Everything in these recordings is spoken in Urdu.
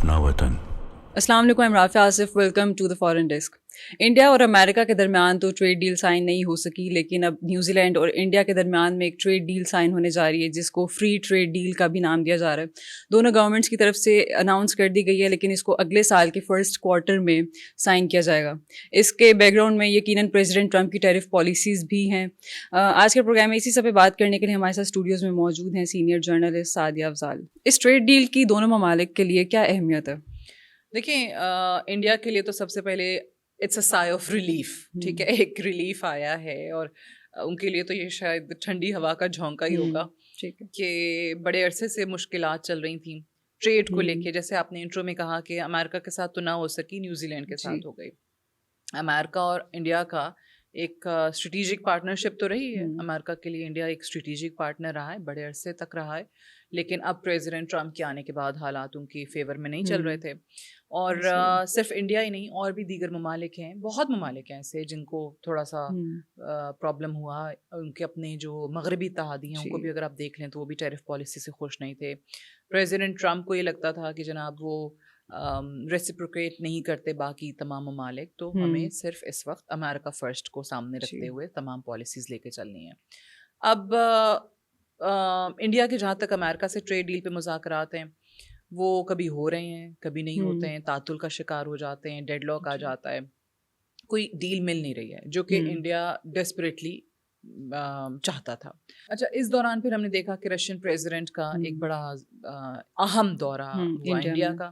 اپنا وطن. السلام علیکم، I'm Rafay Asif. Welcome to the foreign desk. India اور امریکہ کے درمیان تو ٹریڈ ڈیل سائن نہیں ہو سکی، لیکن اب نیوزی لینڈ اور انڈیا کے درمیان میں ایک ٹریڈ ڈیل سائن ہونے جا رہی ہے جس کو فری ٹریڈ ڈیل کا بھی نام دیا جا رہا ہے. دونوں گورنمنٹس کی طرف سے اناؤنس کر دی گئی ہے، لیکن اس کو اگلے سال کے فرسٹ کوارٹر میں سائن کیا جائے گا. اس کے بیک گراؤنڈ میں یقیناً پریزیڈنٹ ٹرمپ کی ٹیرف پالیسیز بھی ہیں. آج کے پروگرام میں اسی سب پہ بات کرنے کے لیے ہمارے ساتھ اسٹوڈیوز میں موجود ہیں سینئر جرنلسٹ سعدیہ افضال. اس ٹریڈ ڈیل کی دونوں ممالک کے لیے کیا اہمیت ہے؟ دیکھیں، انڈیا کے لیے تو سب سے پہلے اٹس اے سائے آف ریلیف. ٹھیک ہے، ایک ریلیف آیا ہے، اور ان کے لیے تو یہ شاید ٹھنڈی ہوا کا جھونکا ہی ہوگا کہ بڑے عرصے سے مشکلات چل رہی تھیں ٹریڈ کو لے کے. جیسے آپ نے انٹرو میں کہا کہ امریکہ کے ساتھ تو نہ ہو سکی، نیوزی لینڈ کے ساتھ ہو گئی. امریکہ اور انڈیا کا ایک اسٹریٹجک پارٹنرشپ تو رہی ہے. امریکہ کے لیے انڈیا ایک اسٹریٹجک پارٹنر رہا ہے، بڑے عرصے تک رہا ہے، لیکن اب پریزیڈنٹ ٹرمپ کے آنے کے بعد حالات ان کی فیور میں نہیں چل رہے تھے. اور صرف انڈیا ہی نہیں، اور بھی دیگر ممالک ہیں، بہت ممالک ہیں ایسے جن کو تھوڑا سا پرابلم ہوا. ان کے اپنے جو مغربی اتحادی ہیں ان کو بھی اگر آپ دیکھ لیں تو وہ بھی ٹیرف پالیسی سے خوش نہیں تھے. پریزیڈنٹ ٹرمپ کو یہ لگتا تھا کہ جناب وہ ریسیپروکیٹ نہیں کرتے باقی تمام ممالک، تو ہمیں صرف اس وقت امریکہ فرسٹ کو سامنے رکھتے ہوئے تمام پالیسیز لے کے چلنی ہیں. اب انڈیا کے جہاں تک امریکہ سے ٹریڈ ڈیل پہ مذاکرات ہیں، وہ کبھی ہو رہے ہیں، کبھی نہیں ہوتے ہیں، تعطل کا شکار ہو جاتے ہیں، ڈیڈ لاک آ جاتا ہے، کوئی ڈیل مل نہیں رہی ہے، جو کہ انڈیا ڈیسپریٹلی چاہتا تھا. اچھا، اس دوران پھر ہم نے دیکھا کہ رشین پریزیڈنٹ کا ایک بڑا اہم دورہ ہوا انڈیا کا.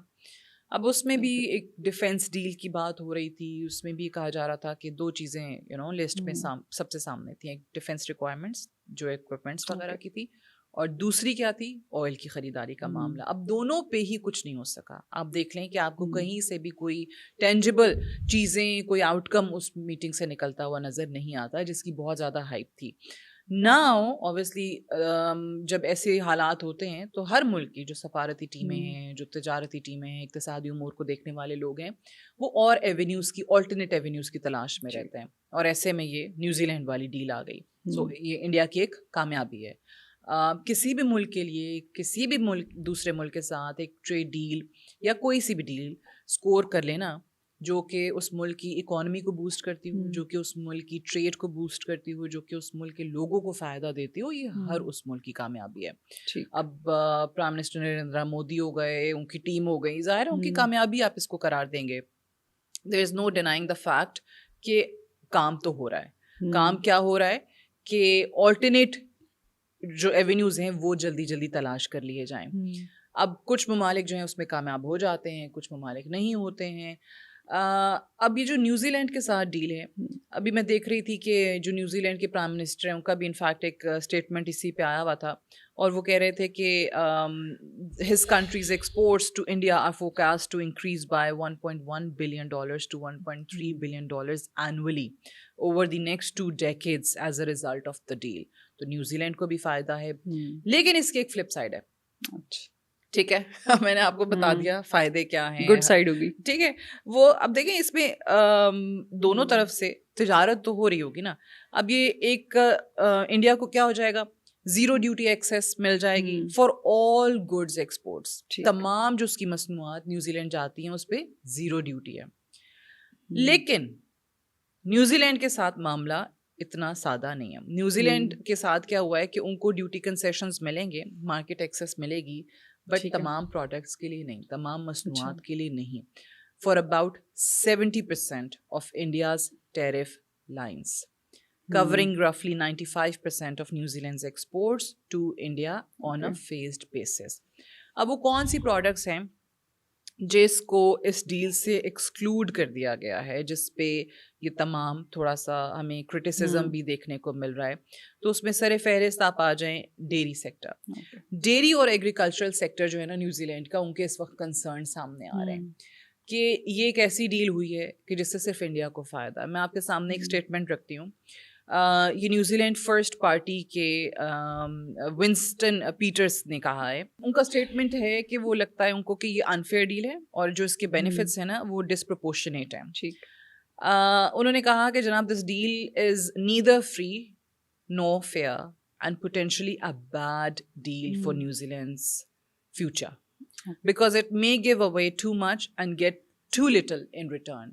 اب اس میں بھی ایک ڈیفینس ڈیل کی بات ہو رہی تھی. اس میں بھی کہا جا رہا تھا کہ دو چیزیں لسٹ میں سب سے سامنے تھیں. ایک ڈیفینس ریکوائرمنٹس جو اکوپمنٹس وغیرہ کی تھی، اور دوسری کیا تھی؟ آئل کی خریداری کا معاملہ. اب دونوں پہ ہی کچھ نہیں ہو سکا. آپ دیکھ لیں کہ آپ کو کہیں سے بھی کوئی ٹینجیبل چیزیں، کوئی آؤٹ کم اس میٹنگ سے نکلتا ہوا نظر نہیں آتا، جس کی بہت زیادہ ہائپ تھی. ناؤ اوبیسلی جب ایسے حالات ہوتے ہیں تو ہر ملک کی جو سفارتی ٹیمیں ہیں، جو تجارتی ٹیمیں ہیں، اقتصادی امور کو دیکھنے والے لوگ ہیں، وہ اور ایونیوز کی، آلٹرنیٹ ایونیوز کی تلاش میں رہتے ہیں. اور ایسے میں یہ نیوزی لینڈ والی ڈیل آ گئی. سو یہ انڈیا کی ایک کامیابی ہے. کسی بھی ملک کے لیے، کسی بھی ملک دوسرے ملک کے ساتھ ایک ٹریڈ ڈیل یا کوئی سی بھی ڈیل اسکور کر لینا جو کہ اس ملک کی اکانومی کو بوسٹ کرتی ہو، جو کہ اس ملک کی ٹریڈ کو بوسٹ کرتی ہو، جو کہ اس ملک کے لوگوں کو فائدہ دیتی ہو، یہ ہر اس ملک کی کامیابی ہے. اب پرائم منسٹر نریندر مودی ہو گئے، ان کی ٹیم ہو گئی، ظاہر ہے ان کی کامیابی آپ اس کو قرار دیں گے. دیر از نو ڈینائنگ دا فیکٹ کہ کام تو ہو رہا ہے. کام کیا ہو رہا ہے کہ آلٹرنیٹ جو ایونیوز ہیں وہ جلدی جلدی تلاش کر لیے جائیں. اب کچھ ممالک جو ہیں اس میں کامیاب ہو جاتے ہیں، کچھ ممالک نہیں ہوتے ہیں. اب یہ جو نیوزی لینڈ کے ساتھ ڈیل ہے، ابھی میں دیکھ رہی تھی کہ جو نیوزی لینڈ کے پرائم منسٹر ہیں ان کا بھی انفیکٹ ایک اسٹیٹمنٹ اسی پہ آیا ہوا تھا، اور وہ کہہ رہے تھے کہ his countries exports to India are forecast to increase by $1.1 billion to $1.3 billion annually over the next 2 decades as a result of the deal. تو نیوزی لینڈ کو بھی فائدہ ہے، لیکن اس کی ایک فلپ سائڈ ہے. ٹھیک ہے، میں نے آپ کو بتا دیا فائدے کیا ہیں، گڈ سائڈ ہوگی. ٹھیک ہے، وہ اب دیکھیں اس میں دونوں طرف سے تجارت تو ہو رہی ہوگی نا. اب یہ ایک انڈیا کو کیا ہو جائے گا، زیرو ڈیوٹی ایکسیس مل جائے گی فار آل گڈز ایکسپورٹس. تمام جو اس کی مصنوعات نیوزی لینڈ جاتی ہیں اس پہ زیرو ڈیوٹی ہے. لیکن نیوزی لینڈ کے ساتھ معاملہ اتنا سادہ نہیں ہے. نیوزی لینڈ کے ساتھ کیا ہوا ہے کہ ان کو ڈیوٹی کنسیشنز ملیں گے، مارکیٹ ایکسیس ملے گی، بٹ تمام پروڈکٹس کے لیے نہیں، تمام مصنوعات کے لیے نہیں. For about 70% of India's tariff lines covering roughly 95% of New Zealand's exports to India on a phased basis. اب وہ کون سی پروڈکٹس ہیں جس کو اس ڈیل سے ایکسکلوڈ کر دیا گیا ہے، جس پہ یہ تمام تھوڑا سا ہمیں کرٹیسزم بھی دیکھنے کو مل رہا ہے. تو اس میں سر فہرست آپ آ جائیں ڈیری سیکٹر. ڈیری اور ایگریکلچرل سیکٹر جو ہے نا نیوزی لینڈ کا، ان کے اس وقت کنسرن سامنے آ رہے ہیں کہ یہ ایک ایسی ڈیل ہوئی ہے کہ جس سے صرف انڈیا کو فائدہ ہے. میں آپ کے سامنے ایک اسٹیٹمنٹ رکھتی ہوں. یہ نیوزی لینڈ فرسٹ پارٹی کے ونسٹن پیٹرس نے کہا ہے. ان کا اسٹیٹمنٹ ہے کہ وہ لگتا ہے ان کو کہ یہ انفیئر ڈیل ہے اور جو اس کے بینیفٹس ہیں نا وہ ڈسپروپورشنیٹ ہیں. انہوں نے کہا کہ جناب this deal is neither free nor fair and potentially a bad deal for New Zealand's future. because it may give away too much and get too little in return.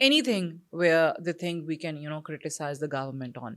anything where they think we can criticize the government on,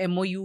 MOU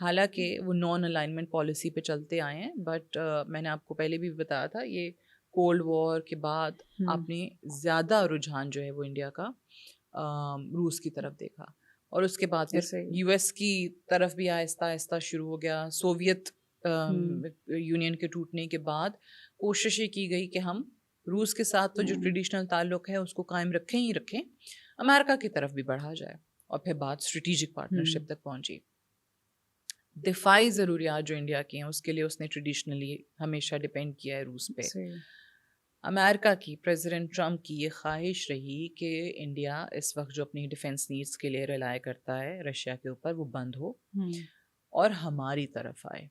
حالانکہ وہ نان الائنمنٹ پالیسی پہ چلتے آئے ہیں, بٹ میں نے آپ کو پہلے بھی بتایا تھا یہ کولڈ وار کے بعد آپ نے زیادہ رجحان جو ہے وہ انڈیا کا روس کی طرف دیکھا, اور اس کے بعد پھر یو ایس کی طرف بھی آہستہ آہستہ شروع ہو گیا. سوویت یونین کے ٹوٹنے کے بعد کوشش یہ کی گئی کہ ہم روس کے ساتھ تو جو ٹریڈیشنل تعلق ہے اس کو قائم رکھیں ہی رکھیں, امریکہ کی طرف بھی بڑھا جائے, اور پھر بات اسٹریٹجک پارٹنرشپ تک پہنچی. دفاعی ضروریات جو انڈیا کی ہیں اس کے لیے اس نے ٹریڈیشنلی ہمیشہ ڈپینڈ کیا ہے روس پہ. امریکہ کی پریزیڈنٹ ٹرمپ کی یہ خواہش رہی کہ انڈیا اس وقت جو اپنی ڈیفینس نیڈس کے لیے ریلائی کرتا ہے رشیا کے اوپر وہ بند ہو اور ہماری طرف آئے.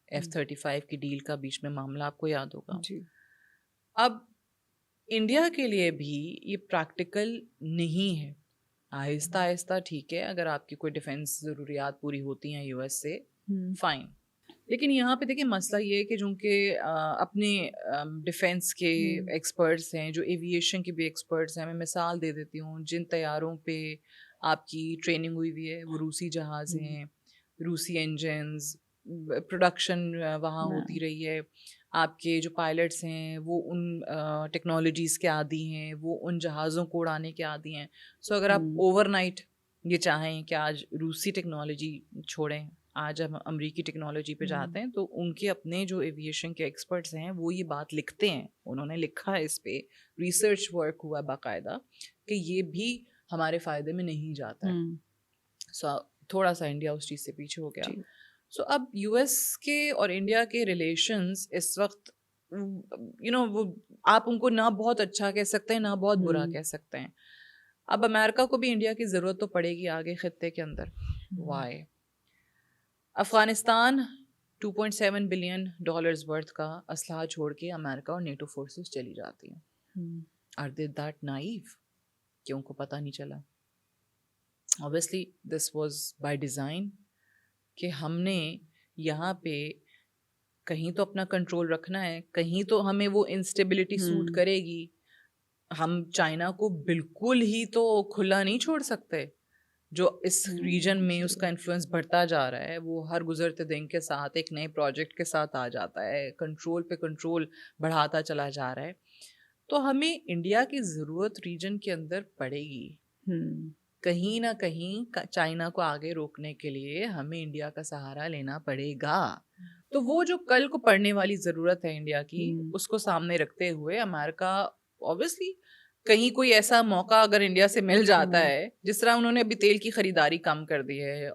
F-35 کی ڈیل کا بیچ میں معاملہ آپ کو یاد ہوگا. اب انڈیا کے لیے بھی یہ پریکٹیکل نہیں ہے. آہستہ آہستہ ٹھیک ہے, اگر آپ کی کوئی ڈیفینس ضروریات پوری ہوتی ہیں یو ایس سے فائن, لیکن یہاں پہ دیکھیں مسئلہ یہ ہے کہ جو کہ اپنے ڈیفینس کے ایکسپرٹس ہیں, جو ایویشن کے بھی ایکسپرٹس ہیں, میں مثال دے دیتی ہوں, جن طیاروں پہ آپ کی ٹریننگ ہوئی ہوئی ہے وہ روسی جہاز ہیں, روسی انجنز, پروڈکشن وہاں ہوتی رہی ہے. آپ کے جو پائلٹس ہیں وہ ان ٹیکنالوجیز کے عادی ہیں, وہ ان جہازوں کو اڑانے کے عادی ہیں. سو اگر آپ اوور نائٹ یہ چاہیں کہ آج روسی ٹیکنالوجی چھوڑیں, آج ہم امریکی ٹیکنالوجی پہ جاتے ہیں, تو ان کے اپنے جو ایویشن کے ایکسپرٹس ہیں وہ یہ بات لکھتے ہیں, انہوں نے لکھا ہے, اس پہ ریسرچ ورک ہوا باقاعدہ کہ یہ بھی ہمارے فائدے میں نہیں جاتا ہے. سو تھوڑا سا انڈیا اس چیز سے پیچھے ہو گیا. سو اب یو ایس کے اور انڈیا کے ریلیشنز اس وقت وہ آپ ان کو نہ بہت اچھا کہہ سکتے ہیں نہ بہت برا کہہ سکتے ہیں. اب امریکہ کو بھی انڈیا کی ضرورت تو پڑے گی آگے خطے کے اندر. وائی؟ افغانستان $2.7 بلین ورتھ کا اسلحہ چھوڑ کے امریکہ اور نیٹو فورسز چلی جاتی ہیں. آر دے دیٹ نائیو کہ ان کو پتہ نہیں چلا؟ obviously this was by design کہ ہم نے یہاں پہ کہیں تو اپنا کنٹرول رکھنا ہے, کہیں تو ہمیں وہ انسٹیبلٹی سوٹ کرے گی. ہم چائنا کو بالکل ہی تو کھلا نہیں چھوڑ سکتے. جو اس ریجن میں اس کا انفلوئنس بڑھتا جا رہا ہے وہ ہر گزرتے دن کے ساتھ ایک نئے پروجیکٹ کے ساتھ آ جاتا ہے, کنٹرول پہ کنٹرول بڑھاتا چلا جا رہا ہے. تو ہمیں انڈیا کی ضرورت ریجن کے اندر پڑے گی. کہیں نہ کہیں چائنا کو آگے روکنے کے لیے ہمیں انڈیا کا سہارا لینا پڑے گا. تو وہ جو کل کو پڑنے والی ضرورت ہے انڈیا کی, اس کو سامنے رکھتے ہوئے امریکہ obviously کہیں کوئی ایسا موقع اگر انڈیا سے مل جاتا ہے, جس طرح انہوں نے ابھی تیل کی خریداری کم کر دی ہے.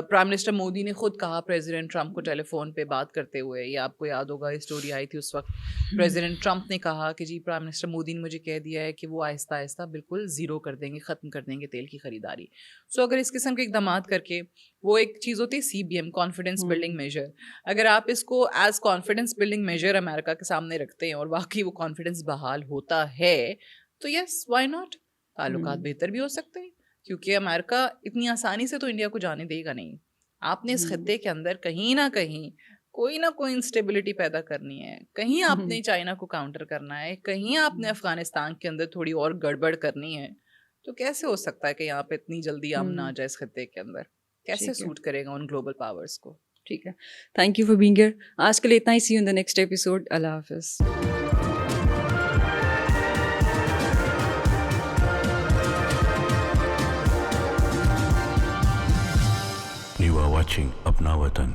پرائم منسٹر مودی نے خود کہا پریزیڈنٹ ٹرمپ کو ٹیلی فون پہ بات کرتے ہوئے, یہ آپ کو یاد ہوگا اسٹوری آئی تھی اس وقت, پریزیڈنٹ ٹرمپ نے کہا کہ جی پرائم منسٹر مودی نے مجھے کہہ دیا ہے کہ وہ آہستہ آہستہ بالکل زیرو کر دیں گے, ختم کر دیں گے تیل کی خریداری. سو اگر اس قسم کے اقدامات کر کے, وہ ایک چیز ہوتی ہے CBM, کانفیڈنس بلڈنگ میجر, اگر آپ اس کو ایز کانفیڈنس بلڈنگ میجر امریکہ کے سامنے رکھتے ہیں اور واقعی وہ کانفیڈنس بحال ہوتا ہے تو یس وائی ناٹ, تعلقات بہتر بھی ہو سکتے ہیں. کیونکہ امریکہ اتنی آسانی سے تو انڈیا کو جانے دے گا نہیں. آپ نے اس خطے کے اندر کہیں نہ کہیں کوئی نہ کوئی انسٹیبلٹی پیدا کرنی ہے, کہیں آپ نے چائنا کو کاؤنٹر کرنا ہے, کہیں آپ نے افغانستان کے اندر تھوڑی اور گڑبڑ کرنی ہے. تو کیسے ہو سکتا ہے کہ یہاں پہ اتنی جلدی امن آ جائے اس خطے کے اندر؟ کیسے سوٹ کرے گا ان گلوبل پاورز کو؟ ٹھیک ہے, thank you for being here. آج کے لیے اتنا ہی. See you in the next episode. اللہ حافظ. You are watching Apna Watan.